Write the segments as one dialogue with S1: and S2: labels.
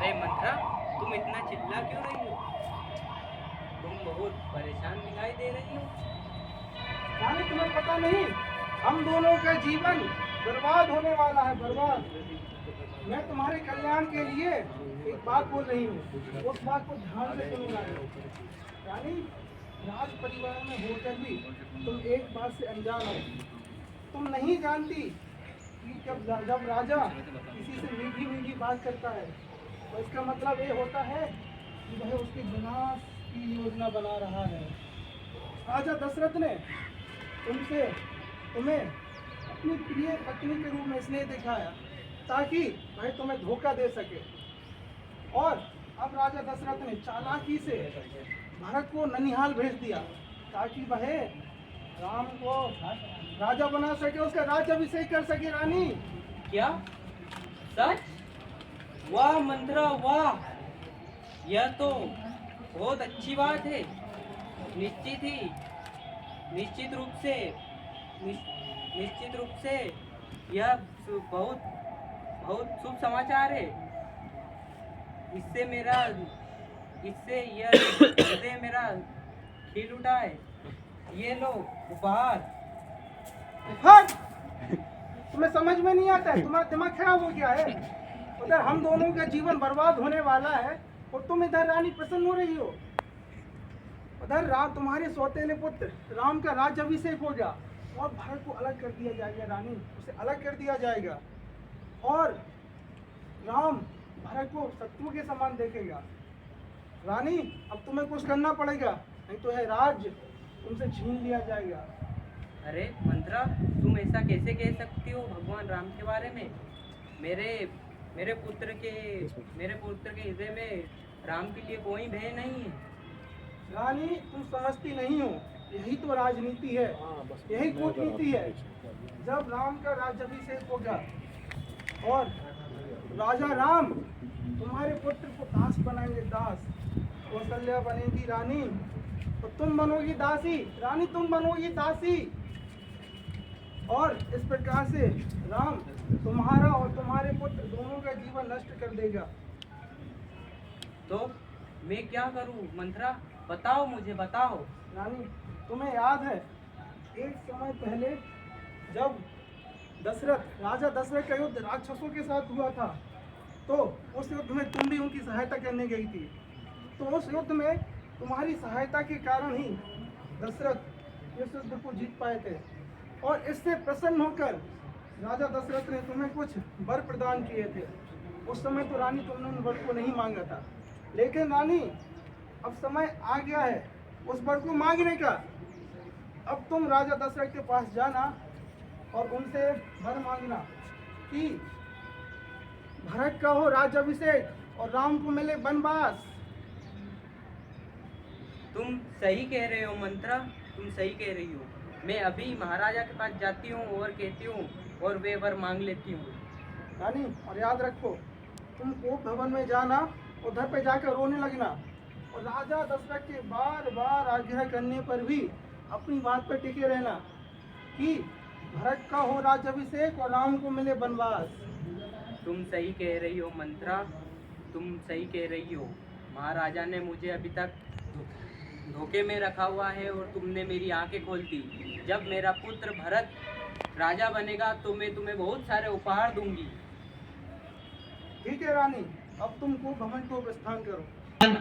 S1: अरे मंत्रा, तुम इतना चिल्ला क्यों रही हो? तुम बहुत परेशान दिखाई दे रही हो।
S2: रानी तुम्हें पता नहीं, हम दोनों का जीवन बर्बाद होने वाला है, बर्बाद। मैं तुम्हारे कल्याण के लिए एक बात बोल रही हूँ, उस बात को ध्यान से सुनो रानी। रानी, राज परिवार में होकर भी तुम एक बात से अनजान हो। तुम नहीं जानती कि जब जब राजा किसी से मीठी मीठी बात करता है तो इसका मतलब ये होता है कि वह उसके विनाश की योजना बना रहा है। राजा दशरथ ने तुम्हें अपनी प्रिय पत्नी के रूप में इसलिए दिखाया ताकि वह तुम्हें धोखा दे सके। और अब राजा दशरथ ने चालाकी से भरत को ननिहाल भेज दिया ताकि वह राम को राजा बना सके, उसका राज्याभिषेक कर सके। रानी,
S1: क्या सच? वाह मंत्रा वाह, यह तो बहुत अच्छी बात है। निश्चित रूप से यह बहुत बहुत शुभ समाचार है। इससे यह हृदय मेरा खिल उठा है। ये लो उपहार।
S2: हट! तुम्हें समझ में नहीं आता है? तुम्हारा दिमाग खराब हो गया है? उधर हम दोनों का जीवन बर्बाद होने वाला है और तुम इधर रानी प्रसन्न हो रही हो। उधर राम, तुम्हारे सौतेले पुत्र राम का राज्याभिषेक हो गया और भारत को अलग कर दिया जाएगा। रानी, उसे अलग कर दिया जाएगा और राम भारत को शत्रु के समान देखेगा। रानी, अब तुम्हें कुछ करना पड़ेगा, नहीं तो है राज्य तुमसे छीन लिया जाएगा।
S1: अरे मंत्रा, तुम ऐसा कैसे कह सकती हो भगवान राम के बारे में? मेरे पुत्र के हृदय में राम के लिए कोई भय नहीं है।
S2: रानी, तुम समझती नहीं हो, यही तो राजनीति है, यही कूटनीति है। जब राम का राज्याभिषेक होगा और राजा राम तुम्हारे पुत्र को दास बनाएंगे, दास। कौशल्या बनेगी रानी तो तुम बनोगी दासी। रानी, तुम बनोगी दासी और इस प्रकार से राम तुम्हारा और तुम्हारे पुत्र दोनों का जीवन नष्ट कर देगा।
S1: तो मैं क्या करूं मंत्रा? बताओ, मुझे बताओ।
S2: रानी, तुम्हें याद है एक समय पहले जब राजा दशरथ का युद्ध राक्षसों के साथ हुआ था, तो उस युद्ध में तुम भी उनकी सहायता करने गई थी। तो उस युद्ध में तुम्हारी सहायता के कारण ही दशरथ इस युद्ध को जीत पाए थे और इससे प्रसन्न होकर राजा दशरथ ने तुम्हें कुछ वर प्रदान किए थे। उस समय तो रानी, तुमने उन वर को नहीं मांगा था, लेकिन रानी अब समय आ गया है उस वर को मांगने का। अब तुम राजा दशरथ के पास जाना और उनसे वर मांगना कि भरत का हो राज्याभिषेक और राम को मिले वनवास।
S1: तुम सही कह रहे हो मंत्रा, तुम सही कह रही हो। मैं अभी महाराजा के पास जाती हूँ और कहती हूँ और वे वर मांग लेती हूँ।
S2: रानी, और याद रखो, तुम कोप भवन में जाना, उधर पे जाकर रोने लगना और राजा दशरथ के बार बार आग्रह करने पर भी अपनी बात पर टिके रहना कि भरत का हो राज्याभिषेक और राम को मिले वनवास।
S1: तुम सही कह रही हो मंत्रा, तुम सही कह रही हो। महाराजा ने मुझे अभी तक धोखे में रखा हुआ है और तुमने मेरी आंखें खोल दी। जब मेरा पुत्र भरत राजा बनेगा तो मैं तुम्हें बहुत सारे उपहार दूंगी।
S2: ठीक है रानी, अब तुम कोप भवन को प्रस्थान करो।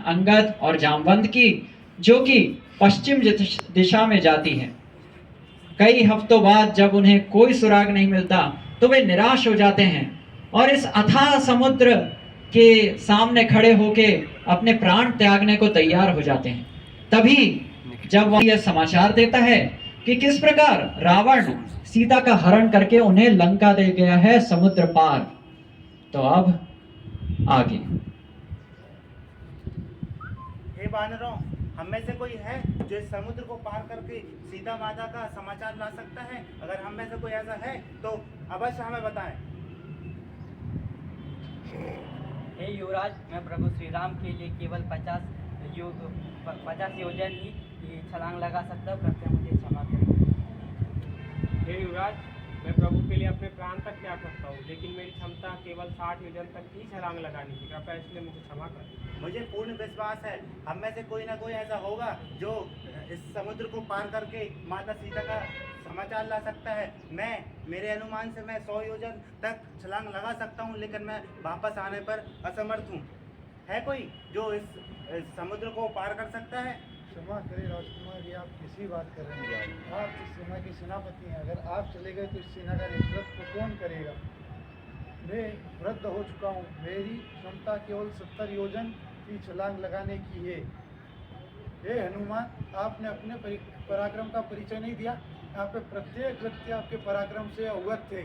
S3: अंगद और जामवंत की, जो कि पश्चिम दिशा में जाती है। कई हफ्तों बाद जब उन्हें कोई सुराग नहीं मिलता तो वे निराश हो जाते हैं और इस अथाह समुद्र के सामने खड़े होके अपने प्राण त्यागने को तैयार हो जाते हैं। तभी जब वह यह समाचार देता है कि किस प्रकार रावण सीता का हरण करके उन्हें लंका दे गया है समुद्र पार, तो अब आगे।
S4: हे वानरों, हम में से कोई है जो इस समुद्र को पार करके सीता माता का समाचार ला सकता है? अगर हम में से कोई ऐसा है तो अवश्य हमें बताएं।
S1: हे युवराज, मैं प्रभु श्री राम के लिए केवल 50 योजन ही छलांग लगा सकता हूँ, कृपया मुझे क्षमा करें।
S5: हे युवराज, मैं प्रभु के लिए अपने प्राण तक त्याग सकता हूँ, लेकिन मेरी क्षमता केवल 60 योजन तक ही छलांग लगाने की। कृपया इसलिए मुझे क्षमा करें।
S4: मुझे पूर्ण विश्वास है हम में से कोई ना कोई ऐसा होगा जो इस समुद्र को पार करके माता सीता का समाचार ला सकता है। मेरे अनुमान से मैं 100 योजन तक छलांग लगा सकता हूँ, लेकिन मैं वापस आने पर असमर्थ हूँ। है कोई जो इस समुद्र को पार कर सकता है?
S6: क्षमा करें राजकुमार, ये आप किसी बात कर रहे हैं? आप इस सेना के सेनापति हैं, अगर आप चले गए तो इस सेना का नेतृत्व कौन करेगा? मैं वृद्ध हो चुका हूँ, मेरी क्षमता केवल 70 योजन की छलांग लगाने की है। हे हनुमान, आपने अपने पराक्रम का परिचय नहीं दिया। यहाँ पे प्रत्येक व्यक्ति आपके पराक्रम से अवगत थे।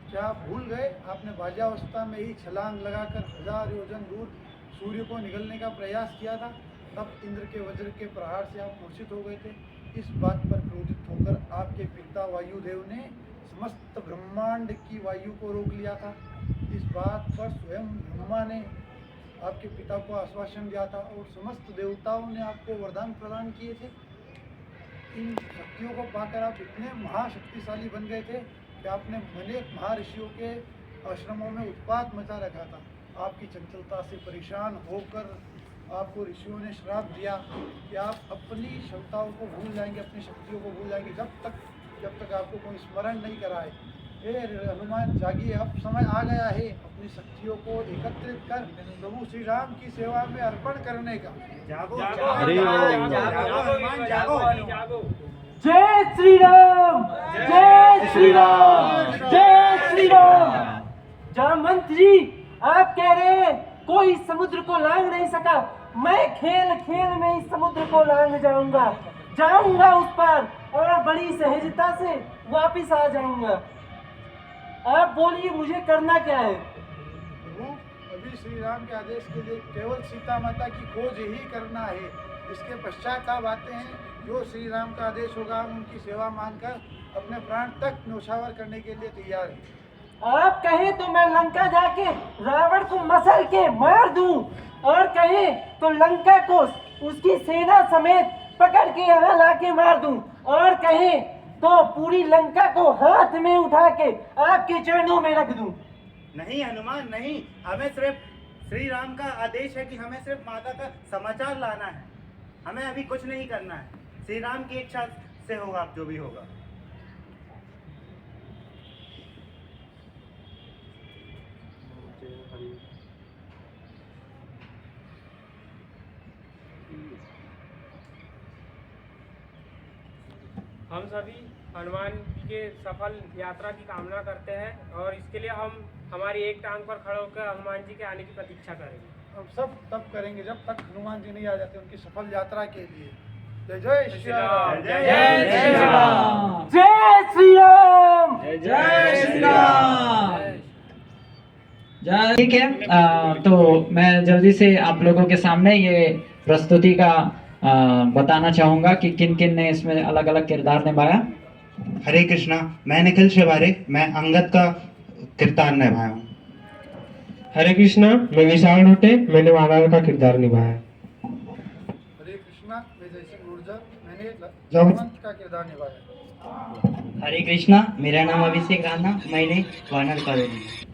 S6: क्या आप भूल गए? आपने बाल्यावस्था में ही छलांग लगाकर 1000 योजन दूर सूर्य को निगलने का प्रयास किया था। तब इंद्र के वज्र के प्रहार से आप मूर्छित हो गए थे। इस बात पर क्रोधित होकर आपके पिता वायुदेव ने समस्त ब्रह्मांड की वायु को रोक लिया था। इस बात पर स्वयं ब्रह्मा ने आपके पिता को आश्वासन दिया था और समस्त देवताओं ने आपको वरदान प्रदान किए थे। इन शक्तियों को पाकर आप इतने महाशक्तिशाली बन गए थे कि आपने अनेक महर्षियों के आश्रमों में उत्पात मचा रखा था। आपकी चंचलता से परेशान होकर आपको ऋषियों ने श्राप दिया कि आप अपनी क्षमताओं को भूल जाएंगे, अपनी शक्तियों को भूल जाएंगे जब तक आपको कोई स्मरण नहीं कराए। हे हनुमान, जागिए, अब समय आ गया है अपनी शक्तियों को एकत्रित कर प्रभु श्री राम की सेवा में अर्पण करने का।
S4: जागो,
S5: जागो,
S4: जागो,
S5: जागो,
S4: जागो, हनुमान, जागो।
S5: जागो।
S7: जय श्री राम, जय श्री राम, जय श्री राम। जामवंत जी, आप कह रहे हैं कोई समुद्र को लांग नहीं सका। मैं खेल खेल में इस समुद्र को लांग जाऊंगा उस पार, और बड़ी सहजता से वापिस आ जाऊंगा। आप बोलिए, मुझे करना क्या है?
S6: प्रभु, अभी श्री राम के आदेश के लिए केवल सीता माता की खोज ही करना है। इसके पश्चात आप आते हैं, जो श्री राम का आदेश होगा हम उनकी सेवा मानकर अपने प्राण तक न्यौछावर करने के लिए तैयार हैं।
S7: आप कहें तो मैं लंका जाके रावण को मसल के मार दूं, और कहें तो लंका को उसकी सेना समेत पकड़ के यहाँ लाके मार दूं, और कहें तो पूरी लंका को हाथ में उठा के आपके चरणों में रख दूं।
S4: नहीं हनुमान, नहीं। हमें सिर्फ श्री राम का आदेश है कि हमें सिर्फ माता का समाचार लाना है। हमें अभी कुछ नहीं करना है। श्री राम की इच्छा से होगा जो भी होगा।
S5: हम सभी हनुमान जी के सफल यात्रा की कामना करते हैं, और इसके लिए हम हमारी एक टांग पर खड़े होकर हनुमान जी के आने की प्रतीक्षा करेंगे।
S6: हम सब तब करेंगे जब तक हनुमान जी नहीं आ जाते उनकी सफल यात्रा के लिए। जय जय श्री राम,
S3: जय श्री राम,
S7: जय श्री राम,
S3: जय श्री राम, जय। ठीक है, तो मैं जल्दी से आप लोगों के सामने ये प्रस्तुति का बताना चाहूंगा कि किन किन ने इसमें अलग अलग किरदार निभाया।
S4: हरे कृष्णा, मैं निखिल शिवारे, मैं अंगद का किरदार निभाया हूँ।
S8: हरे कृष्णा, मैं विशाल रोटे, मैंने वानर का किरदार निभाया।
S6: हरे कृष्णा, मैं जयसिंह गुर्जर, मैंने जामवंत का किरदार निभाया।
S1: हरे कृष्णा, मेरा नाम अभिषेक राणा, मैंने वानर का रोल निभाया।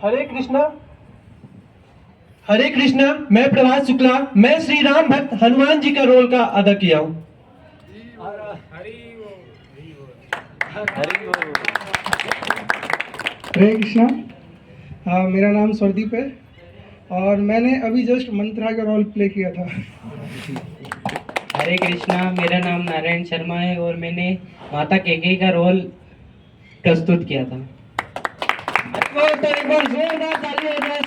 S7: हरे कृष्णा,
S8: हरे कृष्णा, मैं प्रभात शुक्ला, मैं श्री राम भक्त हनुमान जी का रोल का अदा किया हूँ।
S2: हरे कृष्णा, मेरा नाम स्वरदीप है और मैंने अभी जस्ट मंत्रा का रोल प्ले किया था।
S1: हरे कृष्णा, मेरा नाम नारायण शर्मा है और मैंने माता कैकेयी का रोल प्रस्तुत किया था।
S3: तो एक बार जोरदार ताली हो जाए।